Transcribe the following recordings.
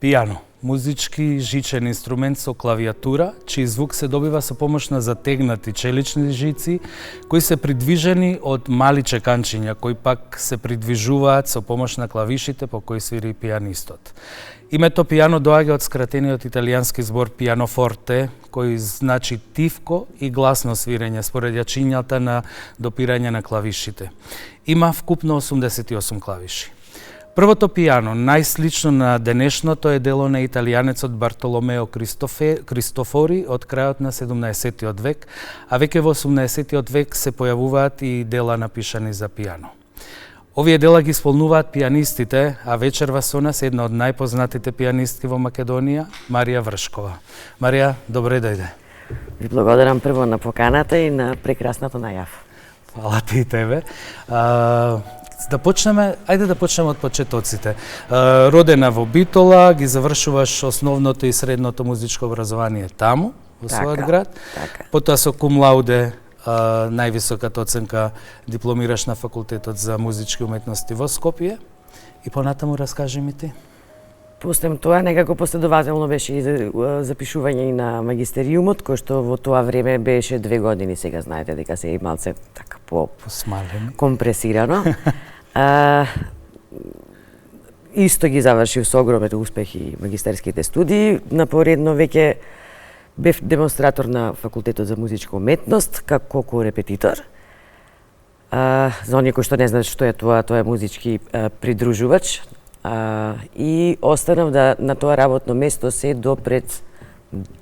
Пијано, музички жичен инструмент со клавијатура, чиј звук се добива со помош на затегнати челични жици, кои се придвижени од мали чеканчиња, кои пак се придвижуваат со помош на клавишите по кои свири пијанистот. Името пијано доаѓа од скратениот италијански збор pianoforte, кој значи тивко и гласно свирење според јачињата на допирање на клавишите. Има вкупно 88 клавиши. Првото пијано, најслично на денешното, е дело на италијанецот Бартоломео Кристофори од крајот на 17-тиот век, а веќе во 18-тиот век се појавуваат и дела напишани за пијано. Овие дела ги исполнуваат пијанистите, а вечерва со нас една од најпознатите пијанистки во Македонија, Марија Вршкова. Марија, добре дојде. Ви благодарам прво на поканата и на прекрасната најава. Фала ти и тебе. Ајде да почнеме од почетоците. Родена во Битола, ги завршуваш основното и средното музичко образование таму, во својот град. Така. Потоа со кум лауде, највисоката оценка, дипломираш на факултетот за музички уметности во Скопје. И понатаму раскажи ми ти. После тоа некако последователно беше и запишување и на магистериумот, кој што во тоа време беше 2 години, сега знаете дека се и малце така посмалено, компресирано. Исто ги завршив со огромен успех и магистерските студии. Напоредно веќе бев демонстратор на факултетот за музичка уметност како корепетитор. За оние кои што не знаат што е тоа е музички придружувач. И останав на тоа работно место се до пред,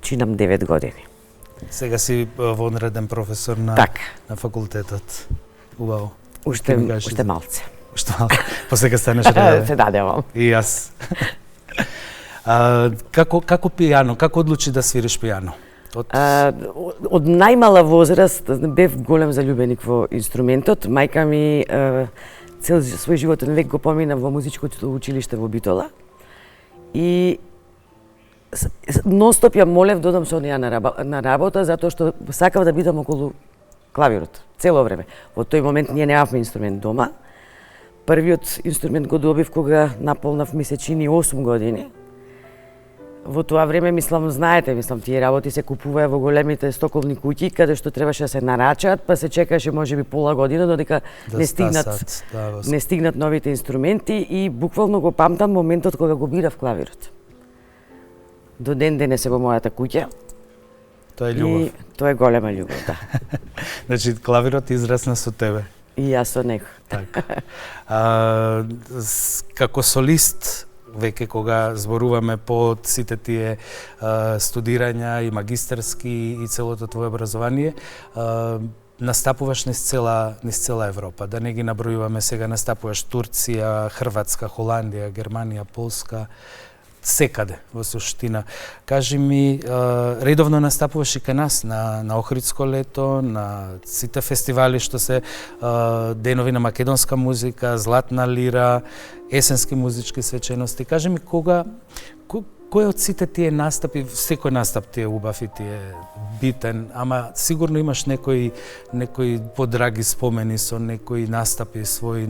чинам, 9 години. Сега си вонреден професор на факултетот. Убаво. Уште малце. Уште малце. Посека станеш редовен. Се дадевам. И јас. Како пијано, како одлучи да свириш пијано? Од најмала возраст бев голем заљубеник во инструментот. Мајка ми цел свој животен век го помина во музичкото училиште во Битола. И нонстоп ја молев додам со неја на работа, затоа што сакав да бидам околу клавирот, цело време. Во тој момент ние немавме инструмент дома. Првиот инструмент го добив кога наполнав ми се чини 8 години. Во тоа време, знаете, тие работи се купуваа во големите стоколни куќи, каде што требаше да се нарачаат, па се чекаше можеби пола година додека не стигнат новите инструменти и буквално го памтам моментот кога го бирав клавирот. До ден денес е во мојата куќа. Тоа е љубов. И тоа е голема љубов, да. Значи клавирот израсна со тебе. И јас со него. Така. Како солист, веќе кога зборуваме по сите тие студирања и магистерски и целото твое образование, настапуваш низ цела Европа. Да не ги набројуваме сега, настапуваш Турција, Хрватска, Холандија, Германија, Полска, секаде во суштина. Кажи ми, редовно настапуваш и кај нас на Охридско лето, на сите фестивали што се денови на македонска музика, Златна лира, есенски музички свечености. Кажи ми, кој од сите тие настапи, секој настап ти е убав и ти е битен, ама сигурно имаш некои подраги спомени со некои настапи своји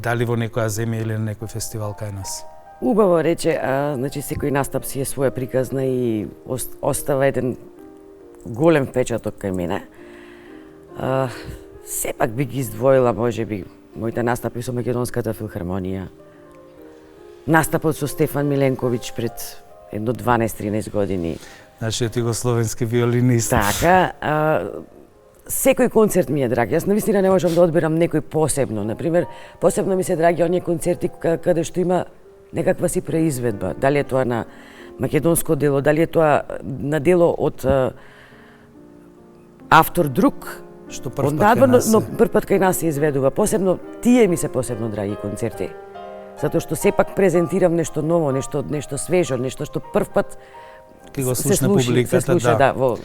дали во некоја земја или на некој фестивал кај нас? Убаво рече, значи секој настап си е своја приказна и остава еден голем впечаток кај мене. Сепак би ги издвоила можеби моите настапи со Македонската филхармонија. Настапот со Стефан Миленковиќ пред едно 12-13 години. Нашиот југословенски виолинист. Така, секој концерт ми е драг. Јас навистина не можам да одберам некој посебно. Например, посебно ми се драги оние концерти каде што има некаква си преизведба. Дали е тоа на македонско дело, дали е тоа на дело од автор друг, што прв пат Однадвор, кај нас но прв пат кај нас се изведува. Посебно, тие ми се посебно драги концерти. Затоа што сепак презентирам нешто ново, нешто свежо, нешто што прв пат ки го се слушна публиката, се слуша, да, во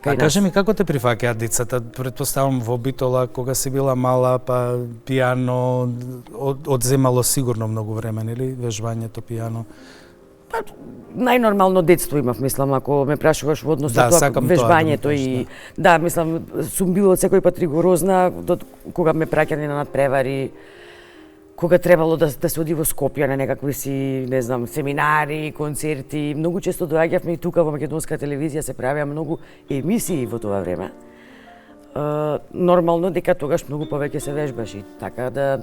А кажи ми, како те прифаќаат децата? Претпоставам во Битола, кога си била мала, па пијано одземало сигурно многу време, нели? Вежбањето пијано. Па, најнормално детство имав, мислам, ако ме прашуваш во однос на тоа вежбањето и да, мислам, сум била од секој пат ригорозна до кога ме праќани на надпревари, кога требало да се оди во Скопје на некакви си, не знам, семинари, концерти. Многу често доаѓавме и тука во македонска телевизија се правеа многу емисии во тоа време. Нормално дека тогаш многу повеќе се вежбаш и така да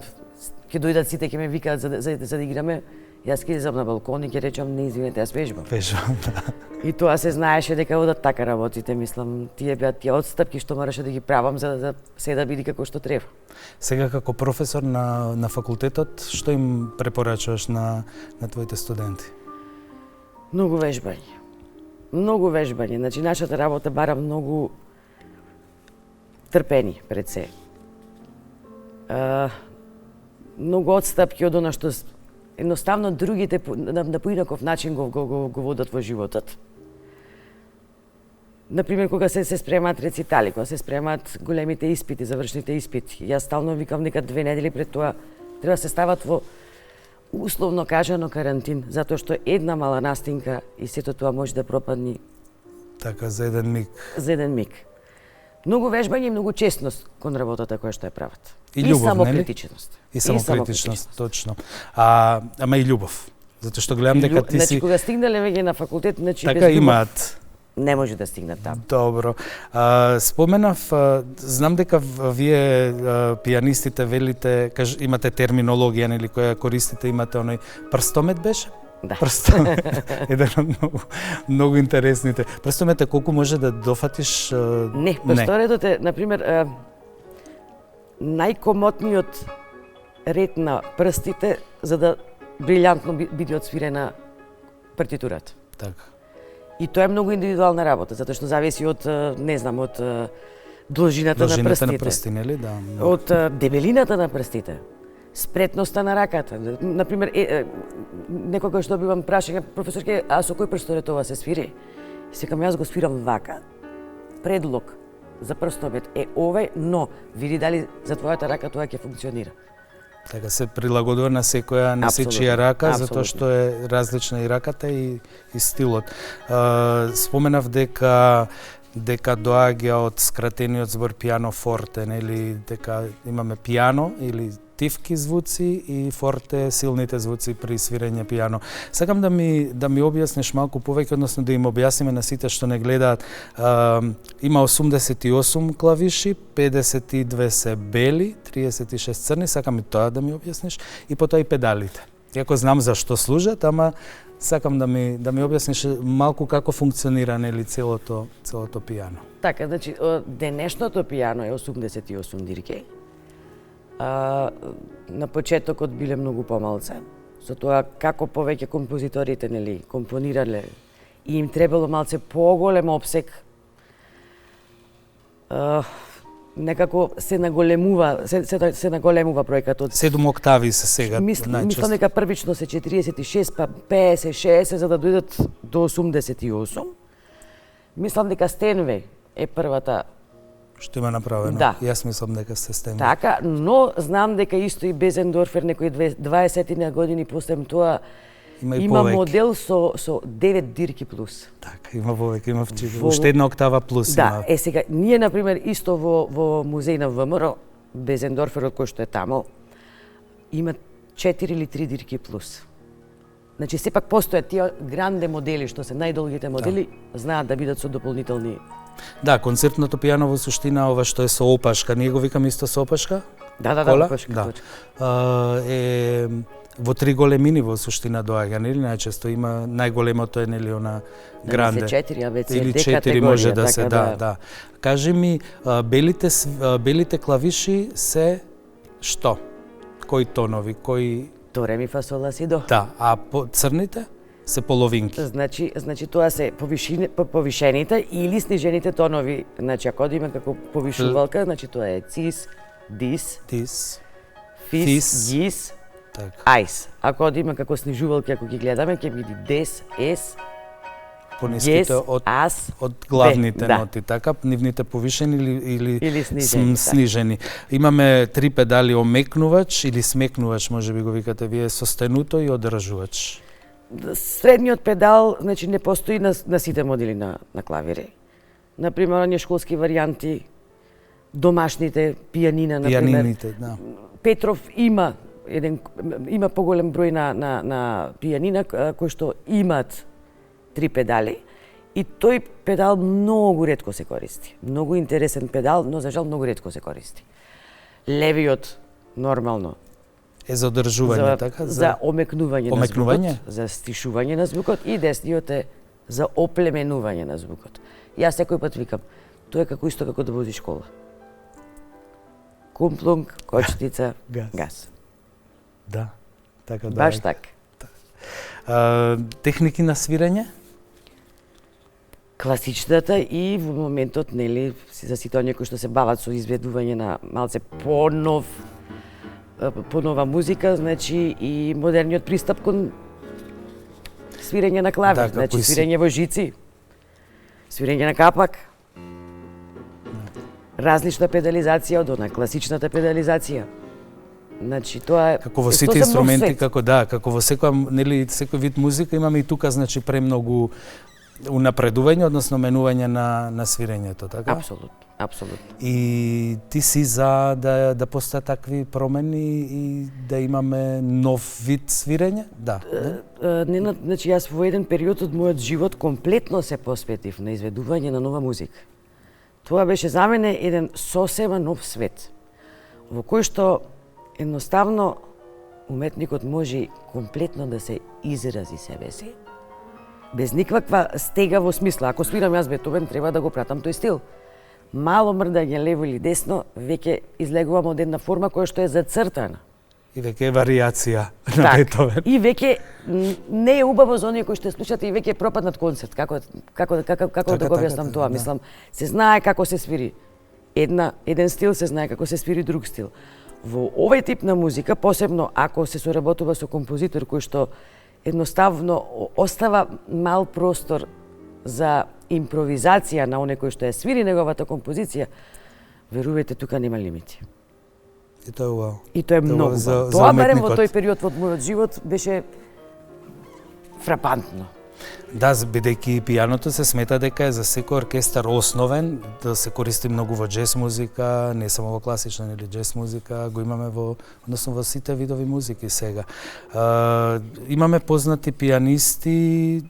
ќе дојдат сите ќе ме викаат за да играме. Јас ќе излезам на балкон и ќе речам не извинете, јас вежбам. Вежбам, да. И тоа се знаеше дека одат така работите, мислам, тие беа тие отстапки што мораше да ги правам за да се да биде како што треба. Сега како професор на факултетот, што им препорачуваш на твоите студенти? Многу вежбање. Многу вежбање. Значи нашата работа бара многу трпени пред се. Многу отстапки од она што едноставно другите на поинаков начин го водат во животот. Например, кога се спремаат рецитали, кога се спремаат големите испити, завршните испити. Јас стално викам дека 2 недели пред тоа треба да се стават во условно кажано карантин, затоа што една мала настинка и сето тоа може да пропадне. Така, за еден миг. За еден миг. Многу вежбање и многу честност кон работата која што ја прават. И љубов, самокритичност. И самокритичност, точно. Ама и љубов. Затоа што гледам дека ти си... Значи, кога стигнале веќе на факултет, значи така без љубов имаат. Не може да стигнат таму. Добро. Споменав, знам дека вие пијанистите велите, имате терминологија нели која користите, имате оној прстомет беше? Да. Прстомет. Еден од многу интересните. Прстомет колку може да дофатиш? Не, прстометот е, на пример, најкомотниот ред на прстите за да брилјантно биде отсвирена партитурата. Така. И тоа е многу индивидуална работа, затоа што зависи од, не знам, од должината на прстите. На прсти, нели? Да. Од дебелината на прстите. Спретноста на раката. Например, некогаш добивам прашање, професорке, а со кој прстомет ова се свири? И секам, јас го свирам вака. Предлог за прстомет е овој, но види дали за твојата рака тоа ќе функционира. Така се прилагодува на секоја на сечија рака, затоа што е различна и раката и стилот. Споменав дека доаѓа од скратениот збор пиано форте, нели, дека имаме пиано или тивки звуци и форте силните звуци при свирење пиано. Сакам да ми објасниш малку повеќе, односно да им објасниме на сите што не гледаат. Има 88 клавиши, 52 се бели, 36 црни, сакам и тоа да ми објасниш, и потоа и педалите. Иако знам за што служат, ама сакам да ми објасниш малку како функционира нели целото пиано. Така, значи денешното пиано е 88 дирки. На почетокот биле многу помалце. Со тоа како повеќе композиторите нели компонирале и им требало малце поголем опсек, некако се наголемува проекатот. 7 октави се сега најчесто. Мислам дека првично се 46, па 50, 60 за да дојдат до 88. Мислам дека Стенвей е првата што има направено. Да. Јас мислам дека се Стенвей. Така, но знам дека исто и Безендорфер некои 20 години после тоа има модел со 9 дирки плюс. Така, има повеќе, има уште една октава плюс има. Да, сега ние на пример исто во музеј на ВМРО Безендорферот кој што е таму има 4 или 3 дирки плюс. Значи сепак постојат тие гранде модели што се најдолгите модели, знаат да бидат со дополнителни. Да, концертното пијано во суштина ова што е со опашка, ние го викаме исто со опашка? Да, опашка. Е во 3 големини во суштина доаѓа, нели? Најчесто има најголемото е нели она гранде. 4, а веќе или 4 може да се, да. Кажи ми, белите клавиши се што? Кои тонови, кои до ре ми фа сол ла си до. Да, а црните се половинки. Значи тоа се повишените или снижените тонови. Значи ако да има како повишувалка, значи тоа е цис, дис, фис, гис, ајс. Ако да има како снижувалки, ако ги гледаме, ќе биде дес, ес, пониските од главните ноти, така, нивните повишени или снижени. Имаме 3 педали: омекнувач или смекнувач, можеби го викате вие, состенуто и одржувач. Средниот педал, значи не постои на сите модели на клавири. Например, оние школски варијанти, домашните, пијанина, например. Да. Петров има поголем број на пијанина кои што имаат 3 педали и тој педал многу ретко се користи. Многу интересен педал, но за жал многу ретко се користи. Левиот нормално е за одржување, така? За омекнување на звукот, за стишување на звукот, и десниот е за оплеменување на звукот. Јас секој пат викам, тоа е исто како да возиш кола. Кумплунг, кочница, газ. Да, така да. Баш така. Техники на свирење? Класичната и во моментот, нели, за сите оние кои што се бават со изведување на малце понова музика, значи и модерниот пристап кон свирење на клавир, значи свирење во жици, свирење на капак, различна педализација од она класичната педализација. Значи тоа е како во сите инструменти, како во секој вид музика имаме и тука, значи, премногу унапредување, односно менување на свирењето, така? Апсолутно. И ти си за да постојат такви промени и да имаме нов вид свирење? Да. Значи, јас во еден период од мојот живот комплетно се посветив на изведување на нова музика. Тоа беше за мене еден сосема нов свет, во кој што едноставно уметникот може комплетно да се изрази себе си, без никаква стега во смисла. Ако свирам јас Бетовен, треба да го пратам тој стил. Мало мрдање лево или десно, веќе излегувам од една форма која што е зацртана. И веќе е варијација на Бетовен. И веќе не е убаво за оние кои што слушате и веќе пропаднат концерт. Како да го објаснам тоа? Мислам, се знае како се свири еден стил, се знае како се свири друг стил. Во овој тип на музика, посебно ако се соработува со композитор кој што едноставно остава мал простор за импровизација на оне кој што ја свири неговата композиција, верувајте, тука нема лимити. И тоа е убаво. И тоа е многу. Тоа барем во тој период од мојот живот беше фрапантно. Да, бидејќи пијаното се смета дека е за секој оркестар основен, да се користи многу во џез музика, не само во класична или џез музика, го имаме односно во сите видови музики сега. Имаме познати пијанисти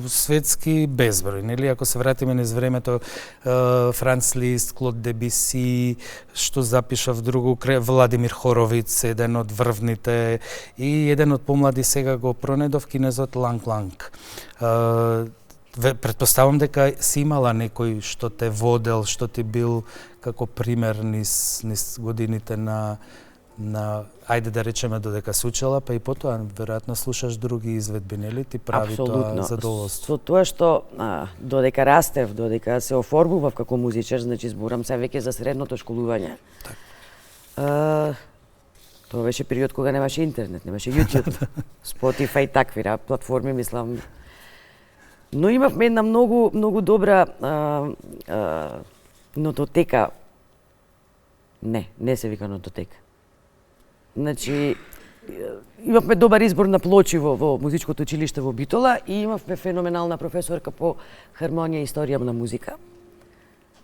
светски безброј, нели? Ако се вратиме низ времето, Франц Лист, Клод Дебюси, што запишав другу, Владимир Хоровиц, еден од врвните, и еден од помлади сега го пронедов, кинезот Ланг Ланг. Претпоставам дека си имала некој што те водел, што ти бил како пример низ годините на ајде да речеме додека се учела, па и потоа веројатно слушаш други изведби, нели? Ти прави тоа задоволство. Со тоа што додека растев, додека се оформував како музичар, значи зборам се веќе за средното школување. Тоа беше период кога немаше интернет, немаше YouTube, Spotify и такви платформи, мислам. Но имавме една многу добра нототека. Не се вика нототека. Значи, имавме добар избор на плочи во музичкото училиште во Битола и имавме феноменална професорка по хармонија и историја на музика.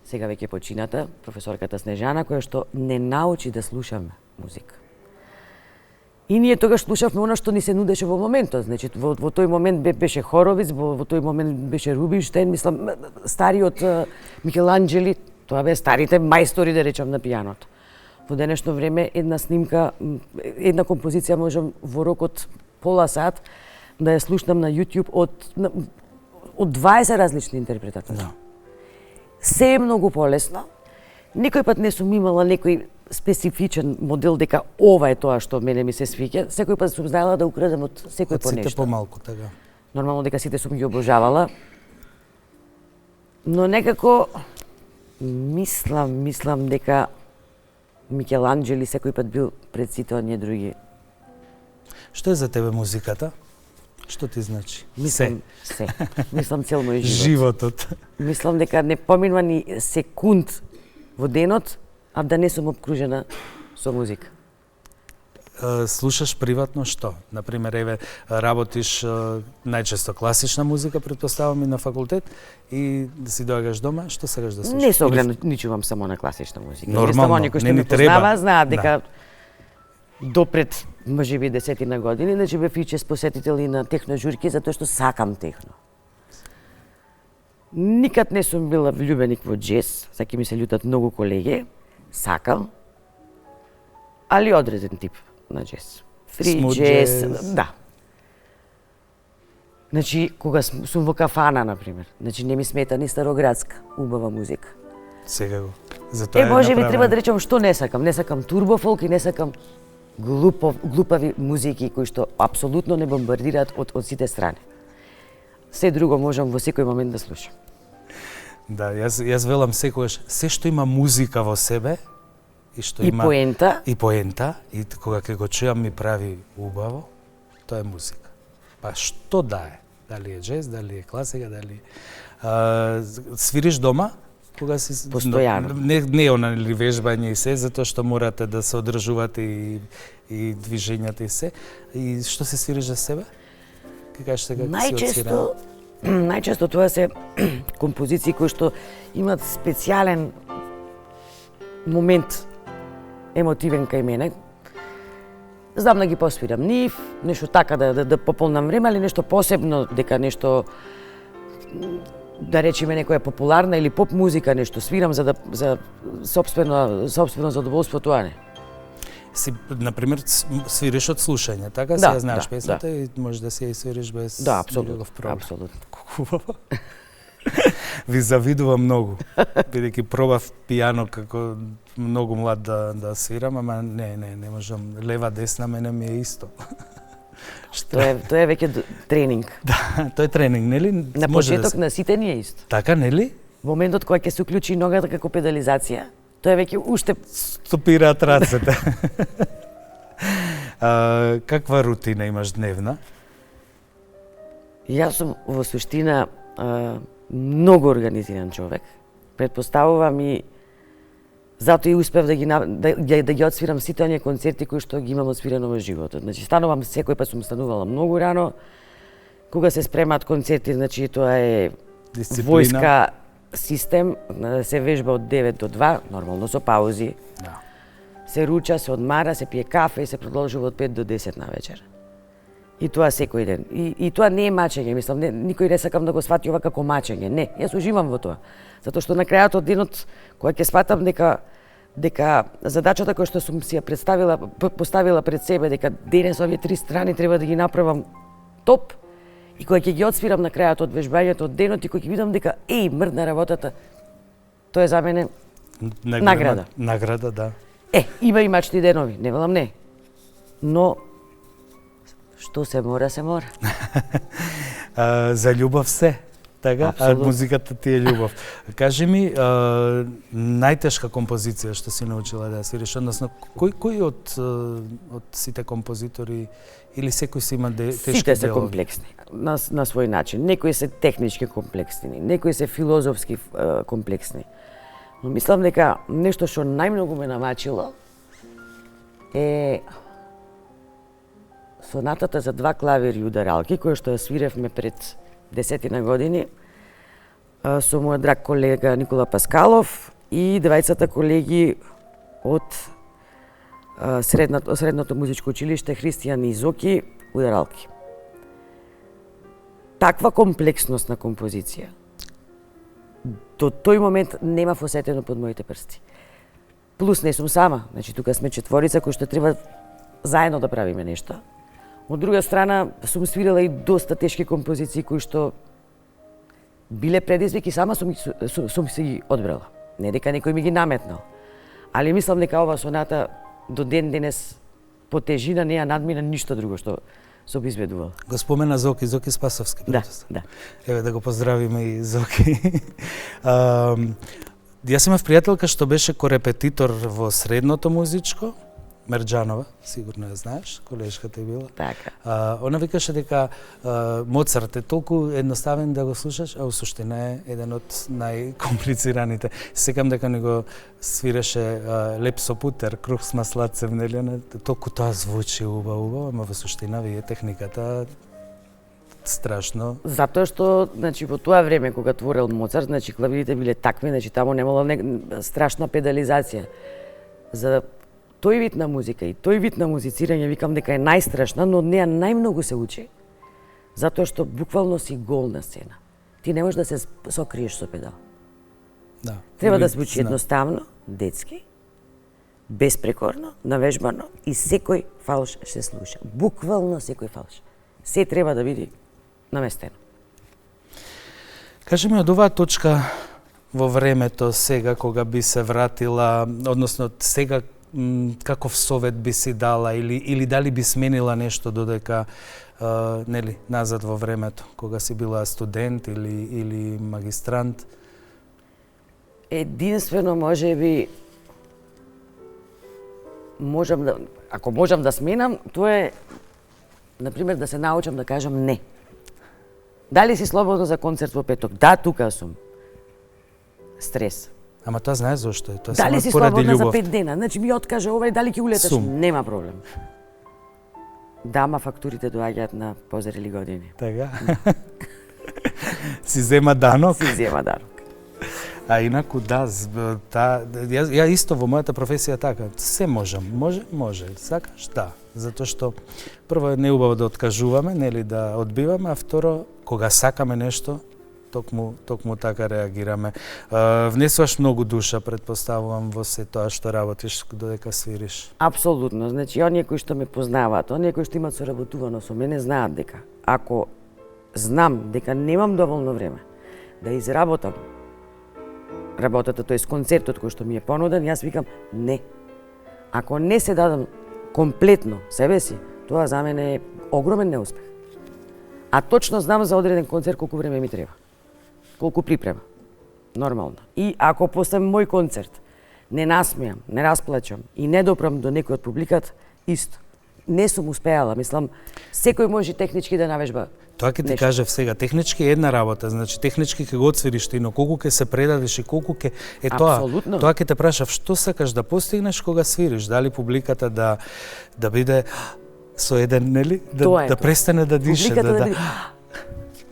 Сега веќе почината, професорката Снежана, која што не научи да слушаме музика. И ние тогаш слушавме она што ни се нудеше во моментот. Значи, во тој момент беше Хоровиц, во тој момент беше Рубинштейн, мислам, стариот Микеланџели, тоа бе старите мајстори, да речам, на пијаното. Во денешно време една снимка, една композиција можам во рок од пола сат да ја слушнам на YouTube од 20 различни интерпретации. Да. Се е многу полесно. Никој пат не сум имала некој специфичен модел дека ова е тоа што мене ми се свиѓа. Секој пат сум знаела да украдам од секој по нешто. Помалку, така. Нормално дека сите сум ги обожавала. Но некако мислам дека Микеланџели секој пат бил пред сите оние други. Што е за тебе музиката? Што ти значи? Мислам се. Мислам цел мој живот. Животот. Мислам дека не поминува ни секунд во денот, а да не сум обкружена со музика. Слушаш приватно што? Например, еве, работиш најчесто класична музика, претпоставам и на факултет, и да си доаѓаш дома, што сакаш да слушаш? Не се ограничувам само на класична музика. Нормално, Само некои што ме познава, знаат дека допред можеби 10 години, значи бев и чест посетител и на техно журки, затоа што сакам техно. Никад не сум била влюбеник во џез, саки ми се љутат многу колеги, сакам, али одреден тип на џез. Фри џез, да. Значи, кога сум во кафана, например, значи не ми смета ни староградска, убава музика. Секако. Затоа може би треба да речем што не сакам. Не сакам турбофолк и не сакам глупави музики кои што апсолутно не бомбардираат од сите страни. Се друго можам во секој момент да слушам. Да, јас велам секогаш, се што има музика во себе и што и има поента, и кога ќе го чујам ми прави убаво, тоа е музика. Па што да е? Дали е џез, дали е класика, дали свириш дома? Кога си постојано. Не она или вежбање и се, затоа што морате да се одржувате и движењата и се. И што се свириш за себе? Ке кажеш сега најчесто тоа се композиции кои што имаат специјален момент емотивен кај мене. Знам да ги посвирам нив, нешто така да пополнам време, али нешто посебно, дека нешто да речеме некоја популарна или поп музика нешто свирам за сопствено задоволство, тоа не. Си, например, свириш од слушање, така? Да, си ја знаеш песната да. И можеш да се ја свириш без никаков проблем. Апсолутно. Хубаво. Ви завидувам многу, бидејќи пробав пијано како многу млад да свирам, ама не можам. Лева, десна, мене ми е исто. Тоа е веќе тренинг. Да, тоа е тренинг, нели? На почеток на сите ни е исто. Така, нели? Во моментот кога ќе се уклучи ногата како педализација, тоа е веќе уште стопираат рацете. Каква рутина имаш дневна? Јас сум во суштина многу организиран човек. Предпоставувам и затоа и успев да ги отсвирам сите оние концерти кои што ги имам отсвирено во животот. Значи станувам секој пат сум станувала многу рано. Кога се спремаат концерти, значи тоа е дисциплина, војска систем, се вежба од 9 до 2, нормално со паузи. Да. Се руча, се одмара, се пие кафе и се продолжува од 5 до 10 на вечер. И тоа секој ден. И тоа не е мачење, мислам, никој не сакам да го свати ова како мачење. Не, јас уживам во тоа. Затоа што на крајот од денот, кога ќе сватам дека задачата која што сум си ја поставила пред себе, дека денес овие 3 страни треба да ги направам топ, и кога ќе ги отсвирам на крајот од вежбањето од денот и кога ќе видам дека мрдна работата, тоа е за мене награда. Награда, да. Има и мачни денови, не велам не. Но што се мора, се мора. За љубов се, така? Апсолутно. Музиката ти е љубов. Кажи ми, најтешка композиција што си научила да свириш, односно, кој од сите композитори или секој си има тешки делови? Сите се комплексни, на свој начин. Некои се технички комплексни, некои се филозофски комплексни. Но мислам дека нешто што најмногу ме намачило е сонатата за 2 клавири и ударалки, која што ја свиревме пред 10 години со мојот драг колега Никола Паскалов и двајцата колеги од средното музичко училиште Христијан и Зоки, ударалки. Таква комплексност на композиција до тој момент немав осетено под моите прсти. Плюс не сум сама, значи тука сме четворица кои што треба заедно да правиме нешто. Од друга страна, сум свирила и доста тешки композиции кои што биле предизвик и сама сум си ги одбрала. Не дека некој ми ги наметнал. Али мислам дека ова соната до ден денес по тежина не ја надмина ништо друго што се обезбедувал. Го спомена Зоки Спасовски. Да, да. Еве да го поздравиме и Зоки. Јас имав пријателка што беше корепетитор во средното музичко, Мерџанова, сигурно ја знаеш, колешката е била. Така. Она викаше дека Моцарт е толку едноставен да го слушаш, а во суштина е еден од најкомплицираните. Секам дека не го свиреше Леп со путер, крух с маслаце, нели, толку тоа звучи убаво, ама во суштина вие техниката страшно. Затоа што, значи, во тоа време кога творел Моцарт, значи клавирите биле такви, значи таму немало страшна педализација. За тој вид на музика и тој вид на музицирање викам дека е најстрашна, но од неа најмногу се учи. Затоа што буквално си гол на сцена. Ти не можеш да се сокриеш со педал. Да. Треба да звучи едноставно, детски, безпрекорно, навежбано и секој фалш се слуша. Буквално секој фалш. Се треба да биде наместено. Кажи ми од оваа точка во времето сега кога би се вратила, односно сега каков совет би си дала или дали би сменила нешто додека нели назад во времето кога си била студент или магистрант? Единствено можеби ако можам да сменам, тоа е на пример да се научам да кажам не. Дали си слободно за концерт во петок? Да, тука сум. Стрес. Ама тоа знаеш зошто е? Тоа дали си поради слободна љубов. за 5 дена? Значи ми откаже овај, дали ќе улеташ? Сум. Нема проблем. Да, ама фактурите доаѓаат на позрели години. Така. Си зема данок. Си зема данок. А инаку да, ја исто во мојата професија така, се можам, може, сакаш, да, затоа што прво е неубаво да откажуваме, нели да одбиваме, а второ кога сакаме нешто, токму така реагираме. Внесуваш многу душа, предпоставувам, во се тоа што работиш додека свириш. Апсолутно, значи оние кои што ме познаваат, оние кои што имаат соработувано со мене знаат дека ако знам дека немам доволно време да изработам работата, тоест концертот кој што ми е понуден, јас викам не. Ако не се дадам комплетно себе си, тоа за мене е огромен неуспех. А точно знам за одреден концерт колку време ми треба. Колку припрема. Нормално. И ако после мој концерт не насмеам, не расплачам и не допрам до некој од публиката, исто. Не сум успеала, мислам, секој може технички да навежба. Тоа ќе ти кажев сега, технички е една работа, значи технички ќе го отсвириш ти, но колку ќе се предадиш и колку ќе е тоа. Апсолутно. Тоа ќе те прашав, што сакаш да постигнеш кога свириш? Дали публиката да биде со еден, нели? Да престане да дише, да.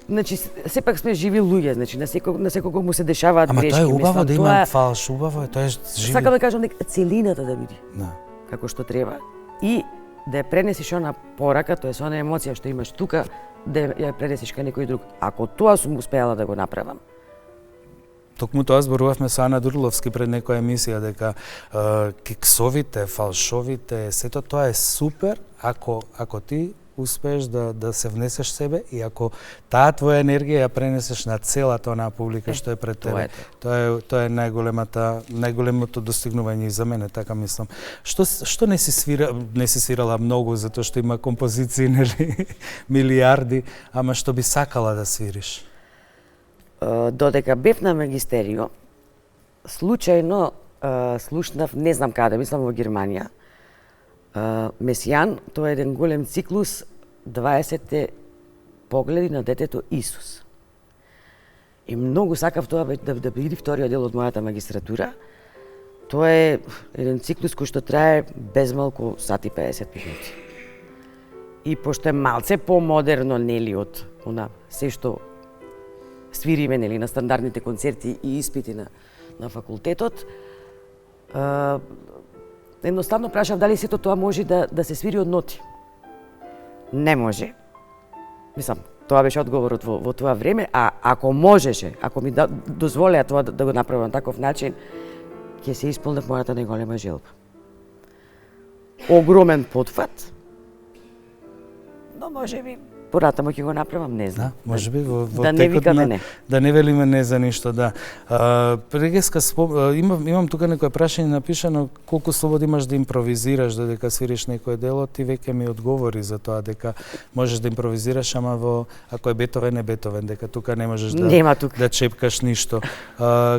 Значи сепак сме живи луѓе, значи на секого му се дешаваат грешки. Ама тоа е убаво да има фалш, убаво е, тоа е живи. Сакам да кажам дека целината да биде. Да. Како што треба. И да ја пренесиш она порака, тоест она емоција што имаш тука, да ја пренесиш кај некој друг. Ако тоа сум успеала да го направам. Токму тоа зборувавме со Ана Дурловски пред некоја емисија дека киксовите, фалшовите, сето тоа е супер ако ти успееш да се внесеш себе и ако таа твоја енергија ја пренесеш на целата онаа публика што е пред тебе. Тоа е најголемото достигнување и за мене, така мислам. Што не си свирала многу затоа што има композиции, нели, милиарди, ама што би сакала да свириш? Додека бев на магистерио, случајно слушнав, не знам каде, мислам во Германија, Месијан, тоа е еден голем циклус 20 погледи на детето Исус. И многу сакав тоа да биде вториот дел од мојата магистратура. Тоа е еден циклус кој што трае безмалку сат и 50 минути. И пошто е малце помодерно, нели, од се што свириме, нели, на стандардните концерти и испити на факултетот, едноставно прашав дали сето тоа може да се свири од ноти. Не може. Мислам, тоа беше одговорот во тоа време, а ако можеше, ако ми дозволеа тоа да го направам на таков начин, ќе се исполнев мојата најголема желба. Огромен потфат, но можеби Поратамо ќе го направам, не знам. Да, може би во да не текот викаме на не. да не велиме не за ништо, да. Прегеска имам тука некој прашање напишано колку слобода имаш да импровизираш додека свириш некој дело, ти веќе ми одговори за тоа дека можеш да импровизираш, ама ако е Бетовен е Бетовен, дека тука не можеш да чепкаш ништо.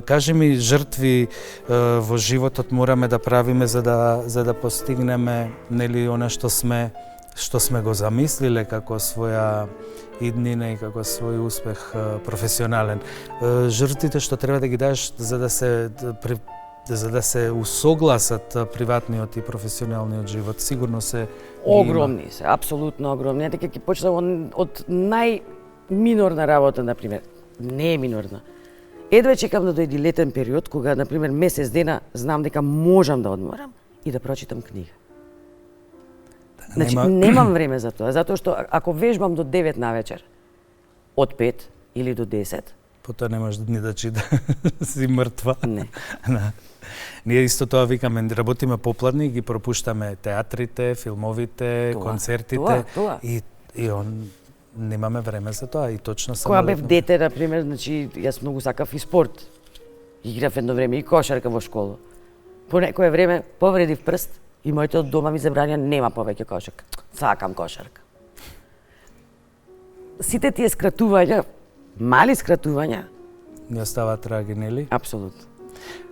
Кажи ми, жртви во животот мораме да правиме за да постигнеме нели она што сме го замислиле како своја иднина и како свој успех професионален. Жртвите што треба да ги дадеш за да се усогласат приватниот и професионалниот живот, сигурно се огромни се, апсолутно огромни. Дека ќе почнам од најминорна работа, например. Не е минорна. Едва чекам да дојде летен период кога, например, месец дена знам дека можам да одморам и да прочитам книга. Значи, немам време за тоа, затоа што ако вежбам до 9 навечер, од 5 или до 10, потоа не можеш ни да чита, си мртва. Не. Ние исто тоа викаме, работиме попладни, ги пропуштаме театрите, филмовите, концертите и немаме време за тоа и точно само кога бев дете, например, значи јас многу сакав и спорт. Играв едно време и кошарка во школа. По некое време повредив прст и моите од дома ми забранија нема повеќе кошарка. Сакам кошарка. Сите тие скратувања, мали скратувања, не оставаат траги, нели? Апсолутно.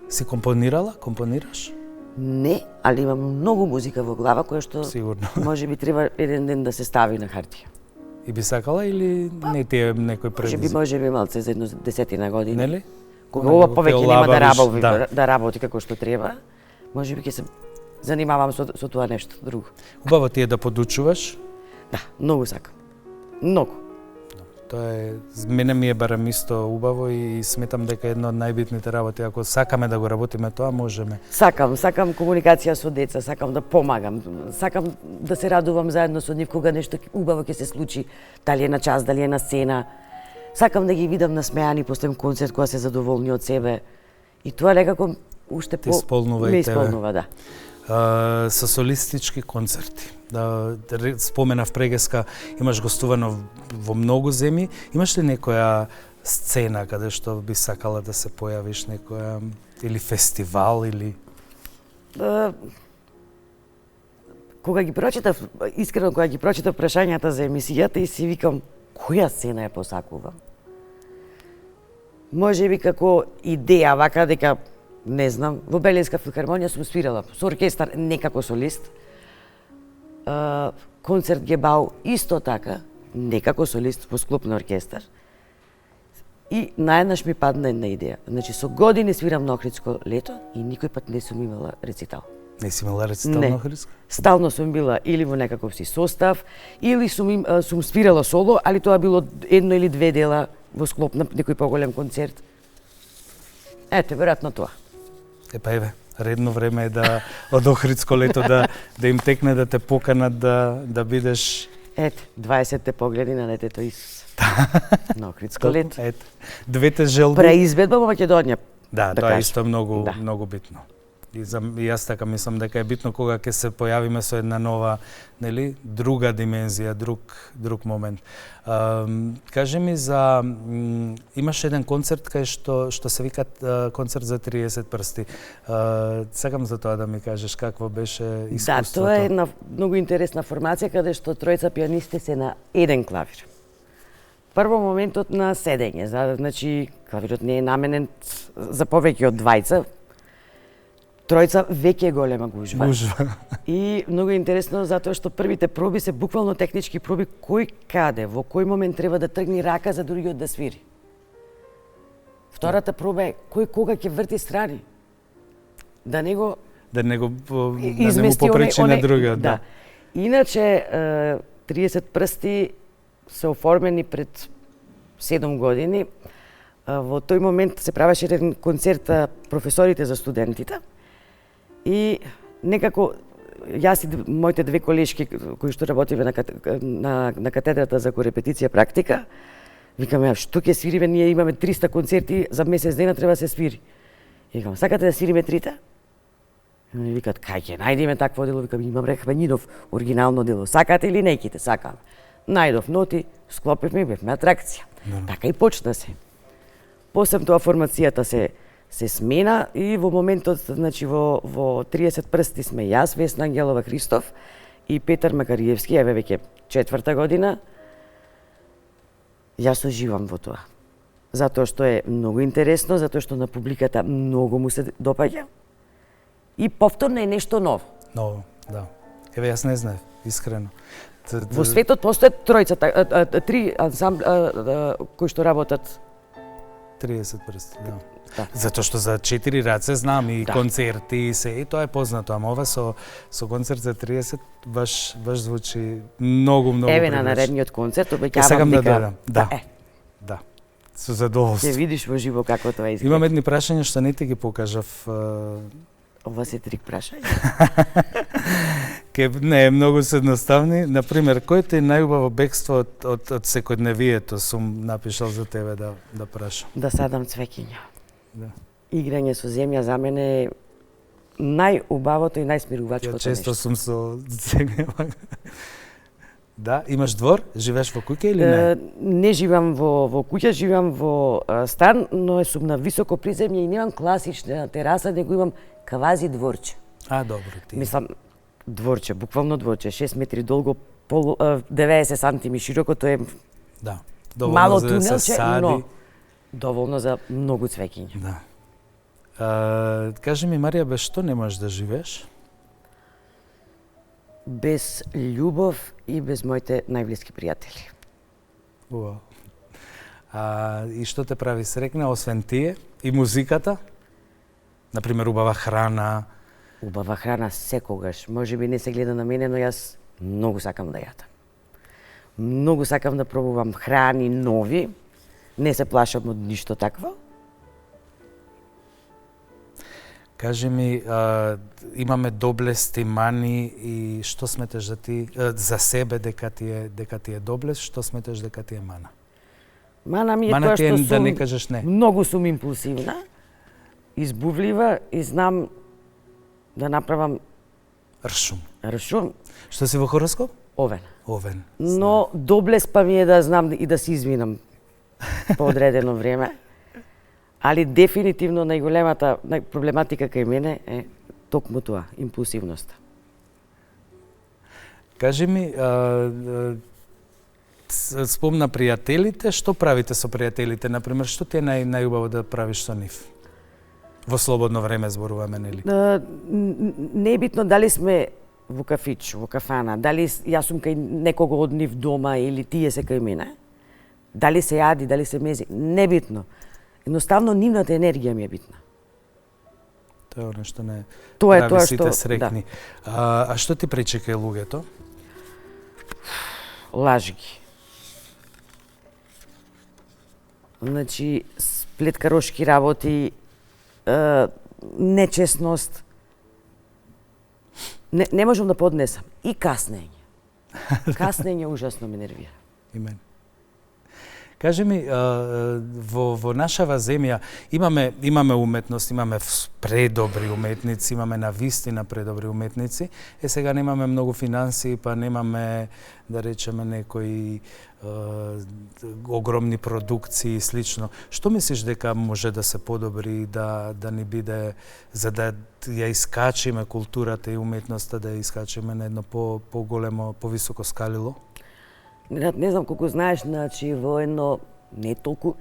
Си компонираш? Не, али имам многу музика во глава која што сигурно може би треба еден ден да се стави на хартија. И би сакала или не ти е некој предизвик? Може би малце за едно 10 години. Нели? Кога ова повеќе нема да работи како што треба, може би ќе се занимавам со тоа нешто друго. Убаво ти е да подучуваш? Да, многу сакам. Многу. Тоа е, мене ми е барем исто убаво и сметам дека една од најбитните работи, ако сакаме да го работиме тоа, можеме. Сакам комуникација со деца, сакам да помагам, сакам да се радувам заедно со нив кога нешто убаво ќе се случи, дали е на час, дали е на сцена. Сакам да ги видам насмеани после концерт кога се задоволни од себе. И тоа некако уште ме исполнува, да. Со солистички концерти. Споменав прегеска, имаш гостувано во многу земји. Имаш ли некоја сцена каде што би сакала да се појавиш, некоја или фестивал или кога ги прочитав прашањата за емисијата и си викам која сцена ја посакувам. Може би како идеја вака дека не знам, во Белинска филхармонија сум свирала со оркестар, не како солист. Концерт Гебау исто така, не како солист, во склоп на оркестар. И наеднаш ми падна една идеја. Значи, со години свирам на Охридско лето и никој пат не сум имала рецитал. Не си имала рецитал на Охридско? Стално сум била или во некаков си состав, или сум свирала соло, али тоа било едно или две дела во склоп на некој поголем концерт. Ете, веројатно тоа. Епа еве, редно време е да од Охридско лето да им текне да те поканат да бидеш. Ете, 20 погледи на детето Исус. На Охридско лето. Ете, двете желби. Преизбедба во Македонија. Да, тоа исто е многу битно. И јас така мислам дека е битно кога ќе се појавиме со една нова, нели, друга димензија, друг момент. Кажи ми за имаш еден концерт кај што се вика концерт за 30 прсти. Сакам за тоа да ми кажеш какво беше искуството. Да, тоа е една многу интересна формација каде што тројца пианисти се на еден клавир. Прво моментот на седење, значи клавирот не е наменен за повеќе од двајца. Тројца веќе е голема гужва. И многу интересно затоа што првите проби се буквално технички проби кој каде, во кој момент треба да тргне рака за другиот да свири. Втората проба е кој кога ќе врти страни. Да не го попречи на другиот. Да. Иначе 30 прсти се оформени пред 7 години. Во тој момент се правеше еден концерт професорите за студентите. И некако јас и моите две колешки кои што работиме на катедрата за корепетиција практика, викаме што ќе свириме, ние имаме 300 концерти за месец дена треба да се свири. И викам, сакате да свириме трите? И ми викаат, кај ќе најдеме такво дело? Викам, имам Рахманинов оригинално дело. Сакате или неќите? Сакам. најдов ноти, склопивме и бевме атракција. Така и почна се. После тоа формацијата се смена и во моментот, значи во 30 прсти сме јас, Весна Ангелова Христов и Петар Макариевски, еве веќе 4-та година. Јас уживам во тоа. Затоа што е многу интересно, затоа што на публиката многу му се допаѓа. И повторно е нешто ново. Ново, да. Еве јас не знаев, искрено. Во светот постојат три ансамбли кои што работат 30 прсти, да. Да. Затоа што за 4 раце знам и концерти и се, и тоа е познато, ама ова со концерт за 30 баш звучи многу Еве на привлечено. наредниот концерт обеќавам Сакам да дека дојдам. Да. Да. Со задоволство. ќе видиш во живо како тоа изгледа. Имам едни прашања што не ти ги покажав. Ова се трик прашање. Не, многу се едноставни. Например, кој ти е најубаво бегство од секојдневието, сум напишал за тебе да прашам. Да садам цвеќиња. Да. Играње со земја за мене е најубавото и најсмирувачкото Ја често нешто. сум со земја. Да, имаш двор? Живееш во куќа или не? Не живеам во куќа, живеам во стан, но сум на високо приземје и немам класична тераса, него имам квази дворче. Добро ти. Мислам, дворче, буквално дворче, 6 метри долго, 90 сантими широко, тоа е Да. мало за да се тунелче, сади. но доволно за многу цвеќиња. Да. Кажи ми, Марија, без што не можеш да живееш? Без љубов и без моите најблиски пријатели. Уау. И што те прави среќна, освен тие? И музиката? Например, убава храна? Убава храна секогаш. Може би не се гледа на мене, но јас многу сакам да јадам. Многу сакам да пробувам храни нови. Не се плашам од ништо такво. Кажи ми, имаме доблести, мани и што сметаш да ти за себе дека ти е доблест, што сметаш дека ти е мана? Мана ми е Мана тоа ти е што да сум не кажеш не. многу сум импулсивна, избувлива и знам да направам Ршум. ршум, Што си во хороскоп? овен. Овен. Но доблест па ми е да знам и да се извинам по одредено време. Али дефинитивно најголемата проблематика кај мене е токму тоа, импулсивноста. Кажи ми, спомна пријателите, што правите со пријателите? Например, што ти е најубаво да правиш со нив? Во слободно време зборуваме, нели? Не е битно дали сме во кафич, во кафана, дали јас сум кај некого од нив дома или тие се кај мене. Дали се јади, дали се мези, не битно. Едноставно нивната енергија ми е битна. Тоа е оно што не Тоа е прави тоа сите што среќни. А што ти пречи кај луѓето? Лажи ги. Значи, сплеткарошки работи, нечесност. Не можам да поднесам. И каснење. Каснење ужасно ме нервира. И мене. Кажи ми, во нашава земја имаме уметност, имаме предобри уметници, имаме навистина предобри уметници. Сега немаме многу финансии, па немаме, да речеме, некои огромни продукции и слично. Што мислиш дека може да се подобри, да ни биде, за да ја искачиме културата и уметноста, да ја искачиме на едно поголемо, повисоко скалило? Не знам колку знаеш, значи во едно не толку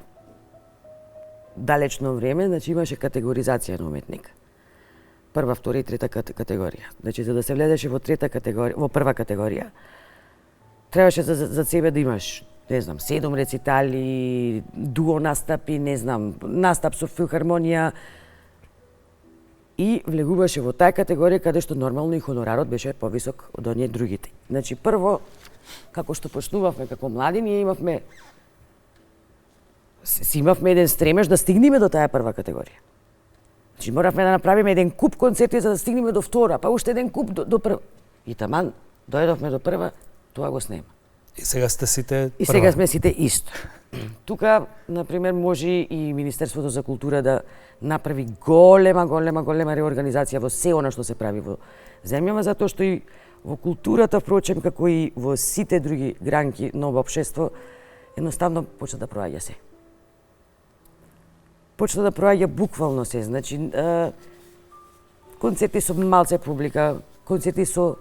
далечно време, значи имаше категоризација на уметник. Прва, втора и трета категорија. Значи за да се влезеше во трета категорија, во прва категорија, требаше за себе да имаш, не знам, 7 рецитали, дуо настапи, не знам, настап со филхармонија и влегуваше во таа категорија каде што нормално и хонорарот беше повисок од оние другите. Значи прво, како што почнувавме како млади, ние имавме еден стремеж да стигнеме до таа прва категорија. Значи моравме да направиме еден куп концерти за да стигнеме до втора, па уште еден куп до прва. И таман дојдовме до прва, тоа го снема. И сега сте сите И сега сме сите исто. Тука, например, може и Министерството за култура да направи голема реорганизација во се она што се прави во земјава, затоа што и во културата, впрочем, како и во сите други гранки на ова општество, едноставно почна да проаѓа се. Почна да проаѓа буквално се, значи концерти со малце публика, концерти со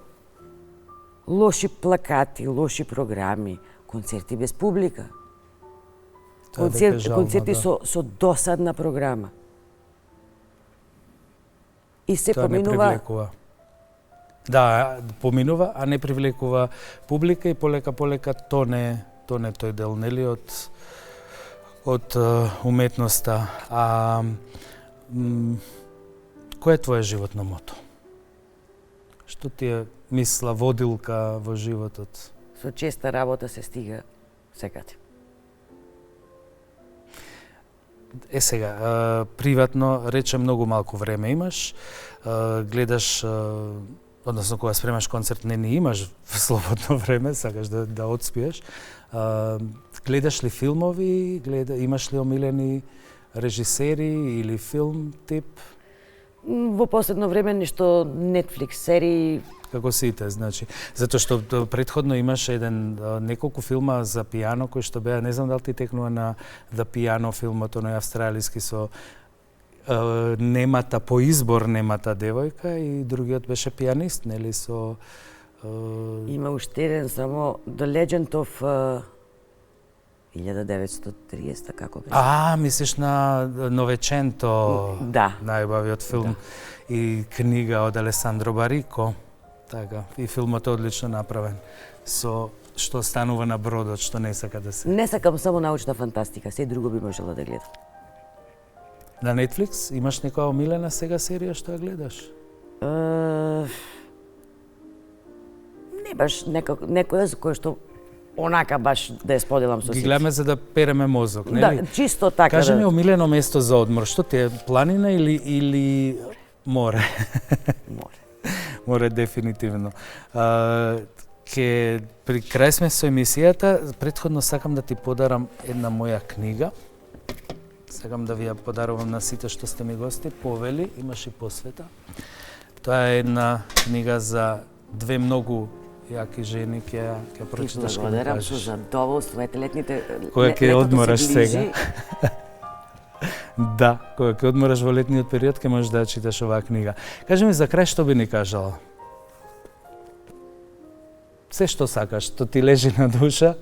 лоши плакати, лоши програми, концерти без публика. Концерти со досадна програма. И се Тоа не поминува... привлекува. Да, поминува, а не привлекува публика и полека тоне тој дел, нели, од уметноста. Кој е твоја животно мото? Што ти е мисла, водилка во животот? Со честа работа се стига секаде. Сега, приватно, рече многу малку време имаш, гледаш, односно кога спремаш концерт, не имаш слободно време, сакаш да одспиеш. Гледаш ли филмови, имаш ли омилени режисери или филм тип? Во последно време нешто Netflix серии. Како сите, значи. Затоа што претходно имаше неколку филма за пијано кои што беа, не знам дали ти текнува на The Piano филмот, оној австралиски со немата по избор немата девојка и другиот беше пијанист, нели, со Има уште еден само The Legend of 1930, како беше? Мислиш на Новеченто, Да. најубавиот филм, Да. и книга од Алесандро Барико. Така, и филмот е одлично направен. Со што станува на бродот, што не сака да се... Не сакам само научна фантастика, се друго би можела да гледам. На Netflix имаш некоја омилена сега серија што ја гледаш? Не баш некоја за која што онака баш да ја споделам со Ги сите. гледаме за да переме мозок, нели? Да, чисто така. Кажи ми омилено место за одмор, што ти е, планина или море? Море. Море дефинитивно. При крај сме со емисијата, претходно сакам да ти подарам една моја книга. Сакам да ви ја подарувам на сите што сте ми гости. Повели, имаш и посвета. Тоа е една книга за две многу јаки жени, ќе прочиташ, ќе ми Благодарам, кажеш. со задоволство. Ете, летните... Кога ќе летото одмораш се ближи. сега. Да, кога ќе одмораш во летниот период, ќе можеш да ја читаш оваа книга. Кажи ми за крај што би ни кажала? Се што сакаш, што ти лежи на душа,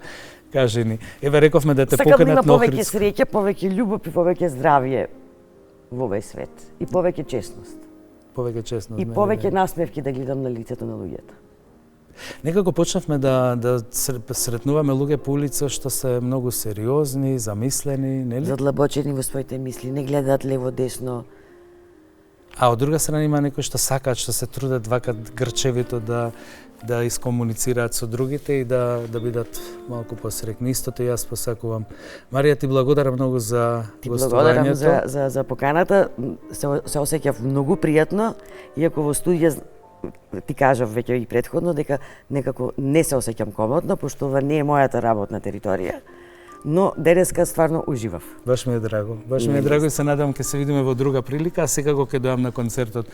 кажи ни. Еве, рековме да те Сакам да има поканат на повеќе Охридско. среќа, повеќе љубов и повеќе здравје во овој свет. И повеќе честност. Повеќе честно. И повеќе насмевки да гледам на лицето на луѓето. Некако почнавме да сретнуваме луѓе по улица што се многу сериозни, замислени, нели? Задлабочени во своите мисли, не гледаат лево десно. А од друга страна има некои што сакаат, што се трудат вака грчевито да искомуницираат со другите и да бидат малку посрекни. Истото јас посакувам. Марија, ти благодарам многу за Благодарам гостувањето. за поканата. Се осеќав многу пријатно, иако во студија ти кажав веќе и претходно дека некако не се осеќам комодно, пошто ова не е мојата работна територија. Но денеска стварно уживав. Баш ми е драго. Баш ми е драго и се надевам ќе се видиме во друга прилика, а секако ќе дојам на концертот.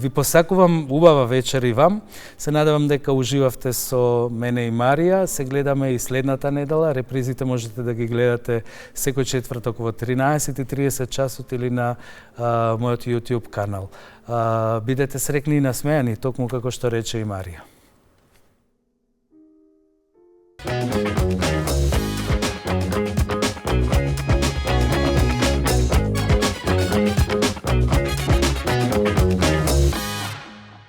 Ви посакувам убава вечер и вам. Се надевам дека уживавте со мене и Марија. Се гледаме и следната недела. Репризите можете да ги гледате секој четврток во 13:30 часот или на мојот YouTube канал. Бидете срекни и насмејани, токму како што рече и Марија.